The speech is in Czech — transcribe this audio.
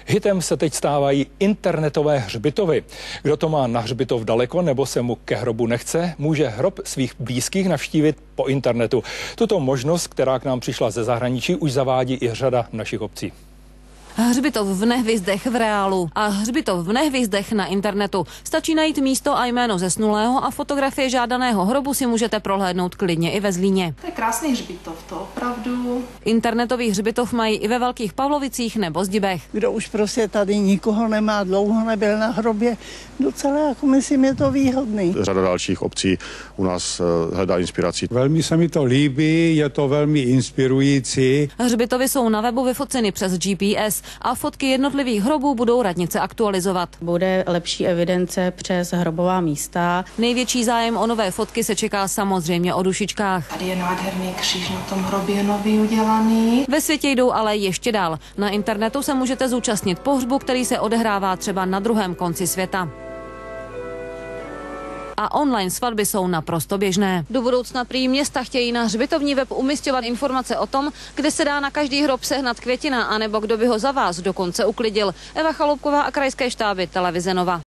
Hitem se teď stávají internetové hřbitovy. Kdo to má na hřbitov daleko nebo se mu ke hrobu nechce, může hrob svých blízkých navštívit po internetu. Tuto možnost, která k nám přišla ze zahraničí, už zavádí i řada našich obcí. Hřbitov v Nehvizdech v reálu a hřbitov v Nehvizdech na internetu. Stačí najít místo a jméno zesnulého a fotografie žádaného hrobu si můžete prohlédnout klidně i ve Zlíně. To je krásný hřbitov, to opravdu. Internetový hřbitov mají i ve Velkých Pavlovicích nebo Zdibech. Kdo už prostě tady nikoho nemá, dlouho nebyl na hrobě, docela jako myslím je to výhodný. Řada dalších obcí u nás hledá inspiraci. Velmi se mi to líbí, je to velmi inspirující. Hřbitovy jsou na webu vyfoceny přes GPS a fotky jednotlivých hrobů budou radnice aktualizovat. Bude lepší evidence přes hrobová místa. Největší zájem o nové fotky se čeká samozřejmě o dušičkách. Tady je nádherný kříž na tom hrobě nový udělaný. Ve světě jdou ale ještě dál. Na internetu se můžete zúčastnit pohřbu, který se odehrává třeba na druhém konci světa. A online svatby jsou naprosto běžné. Do budoucna prý města chtějí na hřbitovní web umisťovat informace o tom, kde se dá na každý hrob sehnat květina, anebo kdo by ho za vás dokonce uklidil. Eva Chaloupková a krajské štáby, televize Nova.